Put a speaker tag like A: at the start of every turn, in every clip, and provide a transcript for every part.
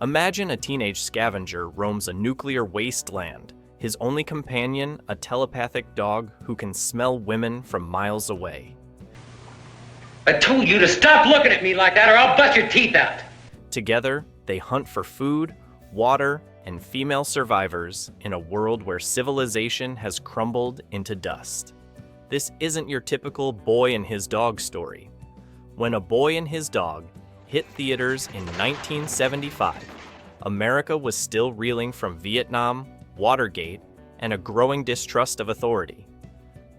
A: Imagine a teenage scavenger roams a nuclear wasteland, his only companion a telepathic dog who can smell women from miles away.
B: I told you to stop looking at me like that or I'll bust your teeth out.
A: Together, they hunt for food, water, and female survivors in a world where civilization has crumbled into dust. This isn't your typical boy and his dog story. When A Boy and His Dog hit theaters in 1975, America was still reeling from Vietnam, Watergate, and a growing distrust of authority.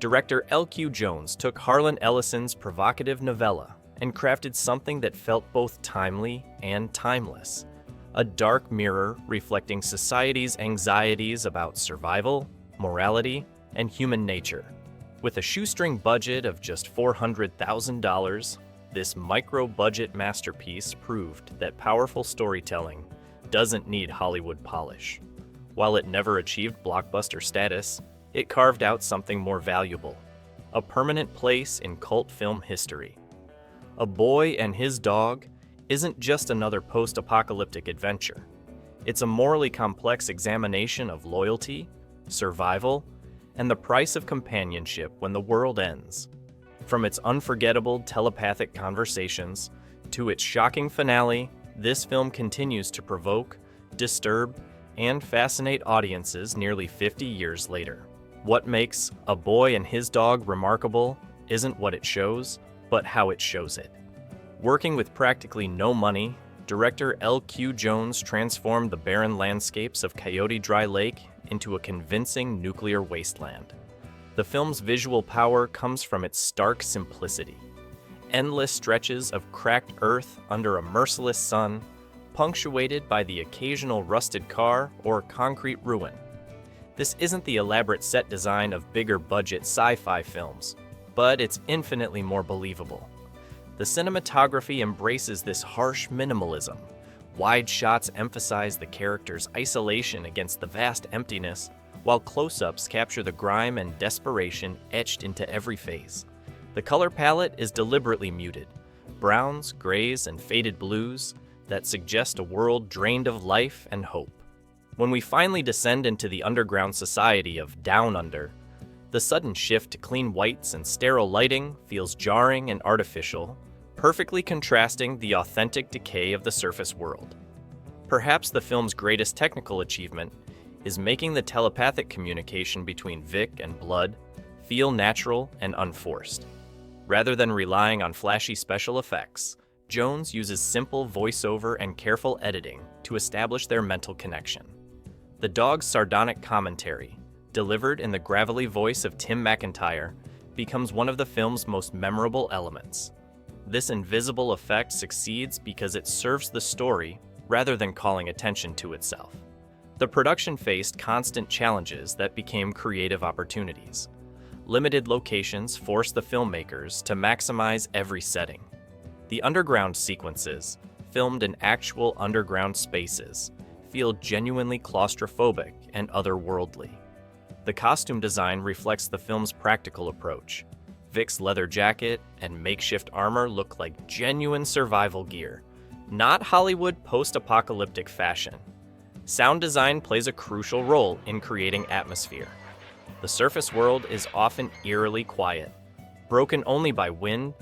A: Director L.Q. Jones took Harlan Ellison's provocative novella and crafted something that felt both timely and timeless. A dark mirror reflecting society's anxieties about survival, morality, and human nature. With a shoestring budget of just $400,000, this micro-budget masterpiece proved that powerful storytelling doesn't need Hollywood polish. While it never achieved blockbuster status, it carved out something more valuable, a permanent place in cult film history. A Boy and His Dog isn't just another post-apocalyptic adventure. It's a morally complex examination of loyalty, survival, and the price of companionship when the world ends. From its unforgettable telepathic conversations to its shocking finale, this film continues to provoke, disturb, and fascinate audiences nearly 50 years later. What makes A Boy and His Dog remarkable isn't what it shows, but how it shows it. Working with practically no money, director L.Q. Jones transformed the barren landscapes of Coyote Dry Lake into a convincing nuclear wasteland. The film's visual power comes from its stark simplicity. Endless stretches of cracked earth under a merciless sun, punctuated by the occasional rusted car or concrete ruin. This isn't the elaborate set design of bigger-budget sci-fi films, but it's infinitely more believable. The cinematography embraces this harsh minimalism. Wide shots emphasize the character's isolation against the vast emptiness, while close-ups capture the grime and desperation etched into every face. The color palette is deliberately muted, browns, grays, and faded blues that suggest a world drained of life and hope. When we finally descend into the underground society of Down Under, the sudden shift to clean whites and sterile lighting feels jarring and artificial, perfectly contrasting the authentic decay of the surface world. Perhaps the film's greatest technical achievement is making the telepathic communication between Vic and Blood feel natural and unforced. Rather than relying on flashy special effects, Jones uses simple voiceover and careful editing to establish their mental connection. The dog's sardonic commentary, delivered in the gravelly voice of Tim McIntyre, becomes one of the film's most memorable elements. This invisible effect succeeds because it serves the story rather than calling attention to itself. The production faced constant challenges that became creative opportunities. Limited locations forced the filmmakers to maximize every setting. The underground sequences, filmed in actual underground spaces, feel genuinely claustrophobic and otherworldly. The costume design reflects the film's practical approach. Vic's leather jacket and makeshift armor look like genuine survival gear, not Hollywood post-apocalyptic fashion. Sound design plays a crucial role in creating atmosphere. The surface world is often eerily quiet, broken only by wind,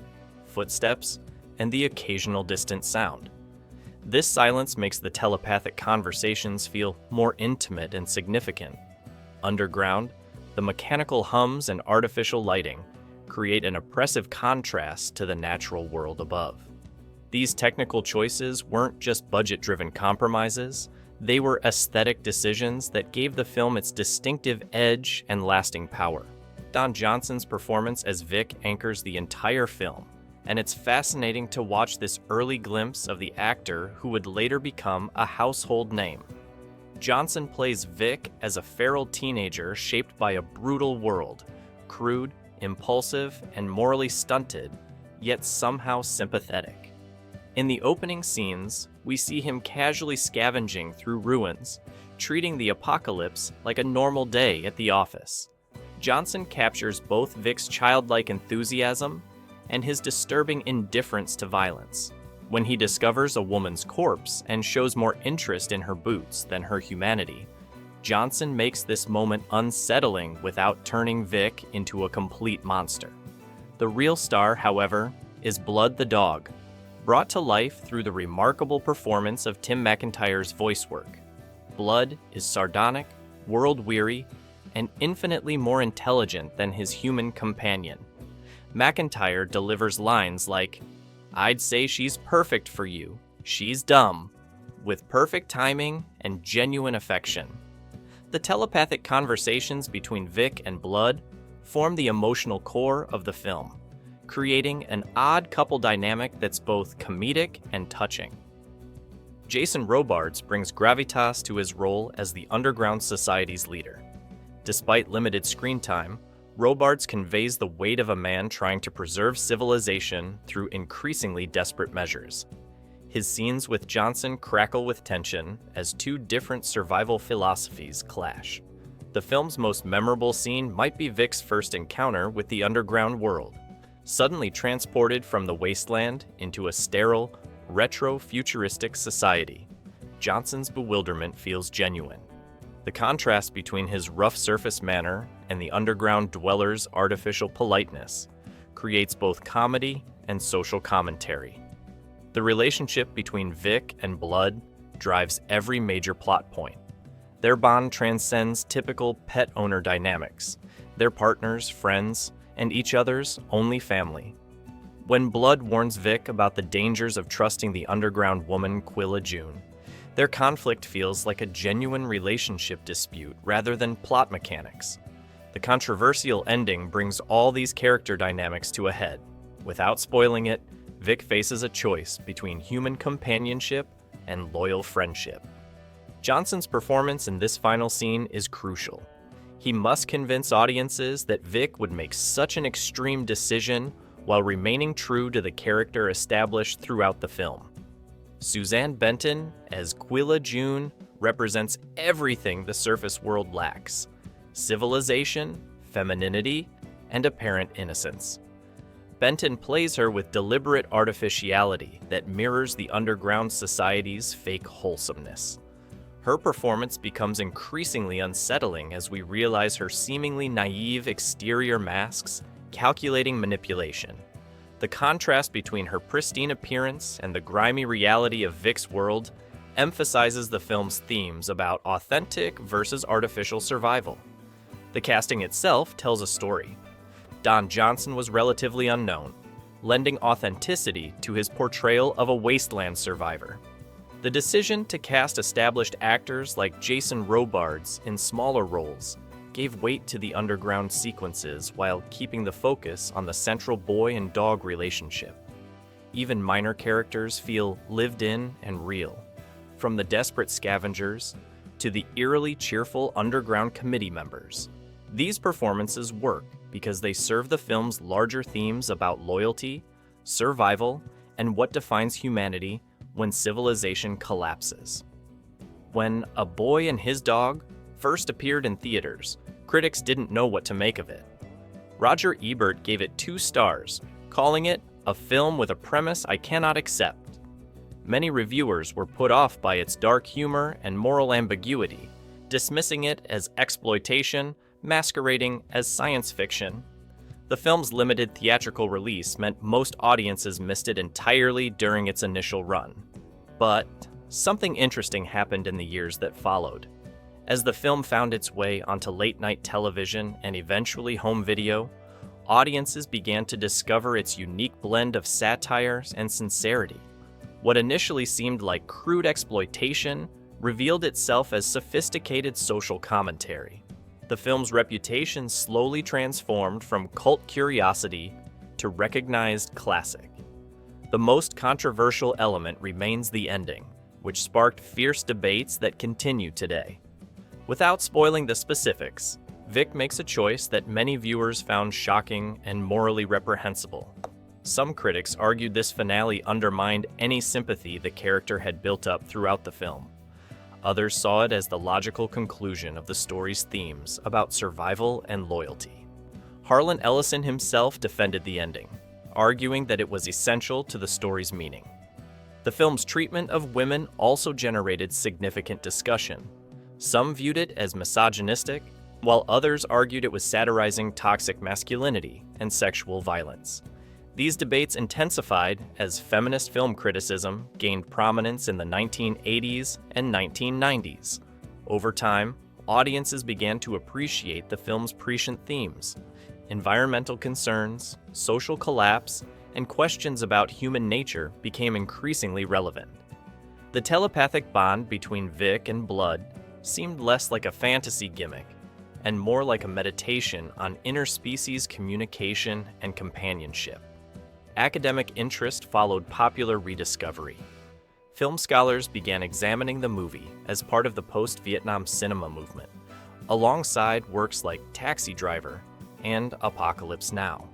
A: footsteps, and the occasional distant sound. This silence makes the telepathic conversations feel more intimate and significant. Underground, the mechanical hums and artificial lighting create an oppressive contrast to the natural world above. These technical choices weren't just budget-driven compromises, they were aesthetic decisions that gave the film its distinctive edge and lasting power. Don Johnson's performance as Vic anchors the entire film, and it's fascinating to watch this early glimpse of the actor who would later become a household name. Johnson plays Vic as a feral teenager shaped by a brutal world, crude, impulsive, and morally stunted, yet somehow sympathetic. In the opening scenes, we see him casually scavenging through ruins, treating the apocalypse like a normal day at the office. Johnson captures both Vic's childlike enthusiasm and his disturbing indifference to violence. When he discovers a woman's corpse and shows more interest in her boots than her humanity, Johnson makes this moment unsettling without turning Vic into a complete monster. The real star, however, is Blood the dog, brought to life through the remarkable performance of Tim McIntyre's voice work. Blood is sardonic, world-weary, and infinitely more intelligent than his human companion. McIntyre delivers lines like, "I'd say she's perfect for you, she's dumb," with perfect timing and genuine affection. The telepathic conversations between Vic and Blood form the emotional core of the film, creating an odd couple dynamic that's both comedic and touching. Jason Robards brings gravitas to his role as the underground society's leader. Despite limited screen time, Robards conveys the weight of a man trying to preserve civilization through increasingly desperate measures. His scenes with Johnson crackle with tension as two different survival philosophies clash. The film's most memorable scene might be Vic's first encounter with the underground world. Suddenly transported from the wasteland into a sterile, retro-futuristic society, Johnson's bewilderment feels genuine. The contrast between his rough surface manner and the underground dwellers' artificial politeness creates both comedy and social commentary. The relationship between Vic and Blood drives every major plot point. Their bond transcends typical pet owner dynamics. They're partners, friends, and each other's only family. When Blood warns Vic about the dangers of trusting the underground woman Quilla June, their conflict feels like a genuine relationship dispute rather than plot mechanics. The controversial ending brings all these character dynamics to a head. Without spoiling it, Vic faces a choice between human companionship and loyal friendship. Johnson's performance in this final scene is crucial. He must convince audiences that Vic would make such an extreme decision while remaining true to the character established throughout the film. Suzanne Benton as Quilla June represents everything the surface world lacks: civilization, femininity, and apparent innocence. Benton plays her with deliberate artificiality that mirrors the underground society's fake wholesomeness. Her performance becomes increasingly unsettling as we realize her seemingly naive exterior masks calculating manipulation. The contrast between her pristine appearance and the grimy reality of Vic's world emphasizes the film's themes about authentic versus artificial survival. The casting itself tells a story. Don Johnson was relatively unknown, lending authenticity to his portrayal of a wasteland survivor. The decision to cast established actors like Jason Robards in smaller roles gave weight to the underground sequences while keeping the focus on the central boy and dog relationship. Even minor characters feel lived in and real, from the desperate scavengers to the eerily cheerful underground committee members. These performances work because they serve the film's larger themes about loyalty, survival, and what defines humanity when civilization collapses. When A Boy and His Dog first appeared in theaters, critics didn't know what to make of it. Roger Ebert gave it 2 stars, calling it a film with a premise I cannot accept. Many reviewers were put off by its dark humor and moral ambiguity, dismissing it as exploitation masquerading as science fiction. The film's limited theatrical release meant most audiences missed it entirely during its initial run. But something interesting happened in the years that followed. As the film found its way onto late-night television and eventually home video, audiences began to discover its unique blend of satire and sincerity. What initially seemed like crude exploitation revealed itself as sophisticated social commentary. The film's reputation slowly transformed from cult curiosity to recognized classic. The most controversial element remains the ending, which sparked fierce debates that continue today. Without spoiling the specifics, Vic makes a choice that many viewers found shocking and morally reprehensible. Some critics argued this finale undermined any sympathy the character had built up throughout the film. Others saw it as the logical conclusion of the story's themes about survival and loyalty. Harlan Ellison himself defended the ending, arguing that it was essential to the story's meaning. The film's treatment of women also generated significant discussion. Some viewed it as misogynistic, while others argued it was satirizing toxic masculinity and sexual violence. These debates intensified as feminist film criticism gained prominence in the 1980s and 1990s. Over time, audiences began to appreciate the film's prescient themes. Environmental concerns, social collapse, and questions about human nature became increasingly relevant. The telepathic bond between Vic and Blood seemed less like a fantasy gimmick and more like a meditation on interspecies communication and companionship. Academic interest followed popular rediscovery. Film scholars began examining the movie as part of the post-Vietnam cinema movement, alongside works like Taxi Driver and Apocalypse Now.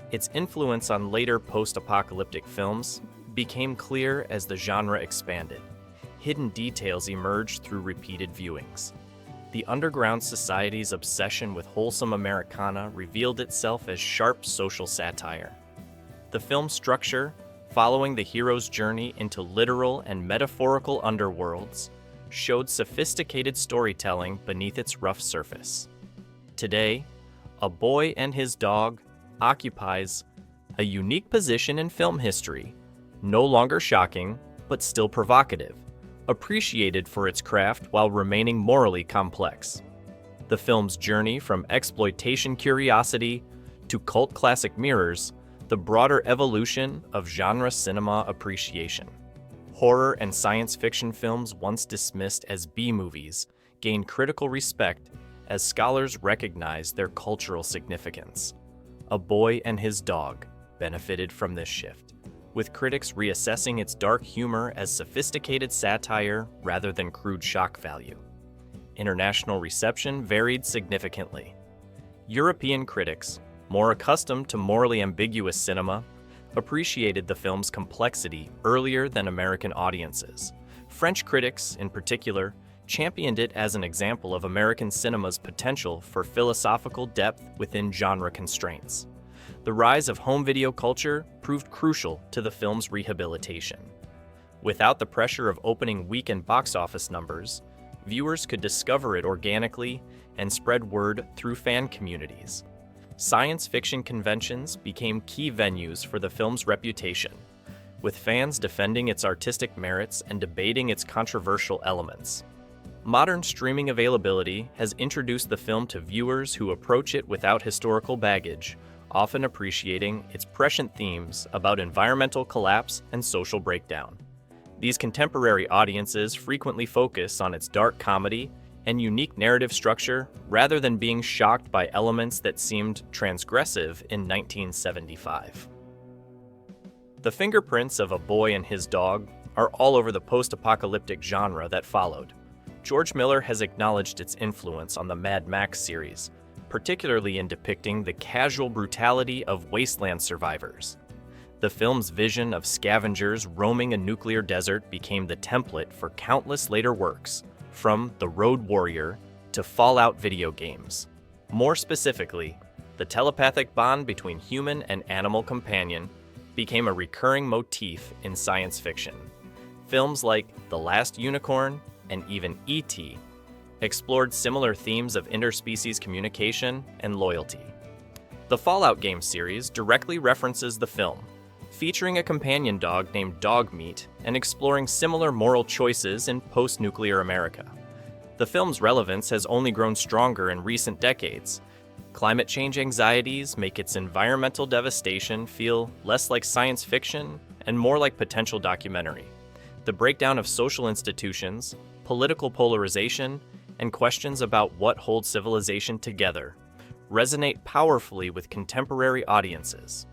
A: Its influence on later post-apocalyptic films became clear as the genre expanded. Hidden details emerged through repeated viewings. The underground society's obsession with wholesome Americana revealed itself as sharp social satire. The film's structure, following the hero's journey into literal and metaphorical underworlds, showed sophisticated storytelling beneath its rough surface. Today, A Boy and His Dog occupies a unique position in film history, no longer shocking, but still provocative, appreciated for its craft while remaining morally complex. The film's journey from exploitation curiosity to cult classic mirrors the broader evolution of genre cinema appreciation. Horror and science fiction films once dismissed as B-movies gained critical respect as scholars recognized their cultural significance. A Boy and His Dog benefited from this shift, with critics reassessing its dark humor as sophisticated satire rather than crude shock value. International reception varied significantly. European critics, more accustomed to morally ambiguous cinema, appreciated the film's complexity earlier than American audiences. French critics, in particular, championed it as an example of American cinema's potential for philosophical depth within genre constraints. The rise of home video culture proved crucial to the film's rehabilitation. Without the pressure of opening weekend box office numbers, viewers could discover it organically and spread word through fan communities. Science fiction conventions became key venues for the film's reputation, with fans defending its artistic merits and debating its controversial elements. Modern streaming availability has introduced the film to viewers who approach it without historical baggage, often appreciating its prescient themes about environmental collapse and social breakdown. These contemporary audiences frequently focus on its dark comedy and unique narrative structure rather than being shocked by elements that seemed transgressive in 1975. The fingerprints of A Boy and His Dog are all over the post-apocalyptic genre that followed. George Miller has acknowledged its influence on the Mad Max series, particularly in depicting the casual brutality of wasteland survivors. The film's vision of scavengers roaming a nuclear desert became the template for countless later works, from The Road Warrior to Fallout video games. More specifically, the telepathic bond between human and animal companion became a recurring motif in science fiction. Films like The Last Unicorn and even E.T. explored similar themes of interspecies communication and loyalty. The Fallout game series directly references the film, featuring a companion dog named Dogmeat and exploring similar moral choices in post-nuclear America. The film's relevance has only grown stronger in recent decades. Climate change anxieties make its environmental devastation feel less like science fiction and more like potential documentary. The breakdown of social institutions, political polarization, and questions about what holds civilization together resonate powerfully with contemporary audiences.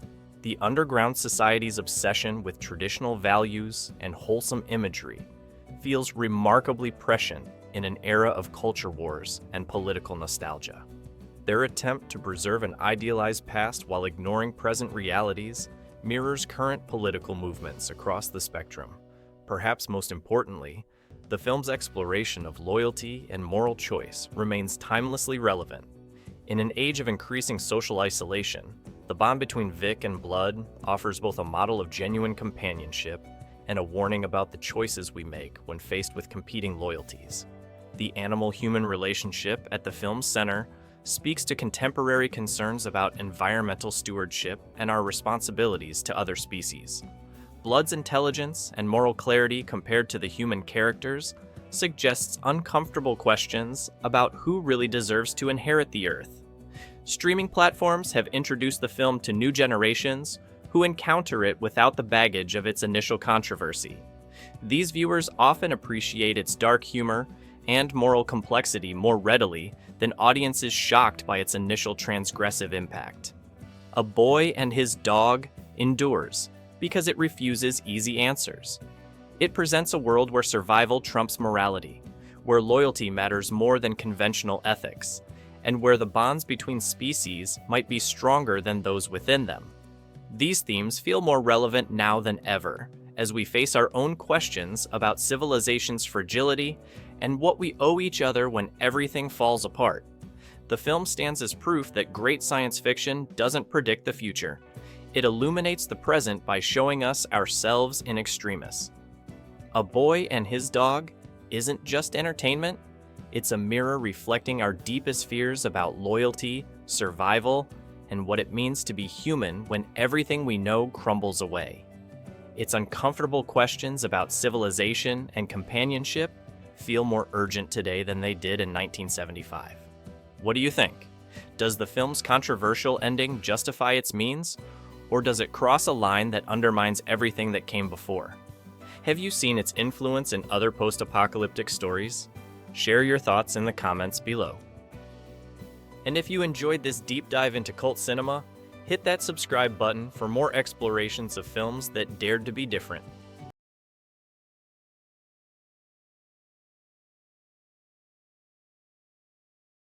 A: The underground society's obsession with traditional values and wholesome imagery feels remarkably prescient in an era of culture wars and political nostalgia. Their attempt to preserve an idealized past while ignoring present realities mirrors current political movements across the spectrum. Perhaps most importantly, the film's exploration of loyalty and moral choice remains timelessly relevant. In an age of increasing social isolation, the bond between Vic and Blood offers both a model of genuine companionship and a warning about the choices we make when faced with competing loyalties. The animal-human relationship at the film's center speaks to contemporary concerns about environmental stewardship and our responsibilities to other species. Blood's intelligence and moral clarity compared to the human characters suggests uncomfortable questions about who really deserves to inherit the Earth. Streaming platforms have introduced the film to new generations who encounter it without the baggage of its initial controversy. These viewers often appreciate its dark humor and moral complexity more readily than audiences shocked by its initial transgressive impact. A Boy and His Dog endures because it refuses easy answers. It presents a world where survival trumps morality, where loyalty matters more than conventional ethics, and where the bonds between species might be stronger than those within them. These themes feel more relevant now than ever, as we face our own questions about civilization's fragility and what we owe each other when everything falls apart. The film stands as proof that great science fiction doesn't predict the future. It illuminates the present by showing us ourselves in extremis. A Boy and His Dog isn't just entertainment, it's a mirror reflecting our deepest fears about loyalty, survival, and what it means to be human when everything we know crumbles away. Its uncomfortable questions about civilization and companionship feel more urgent today than they did in 1975. What do you think? Does the film's controversial ending justify its means, or does it cross a line that undermines everything that came before? Have you seen its influence in other post-apocalyptic stories? Share your thoughts in the comments below. And if you enjoyed this deep dive into cult cinema, hit that subscribe button for more explorations of films that dared to be different.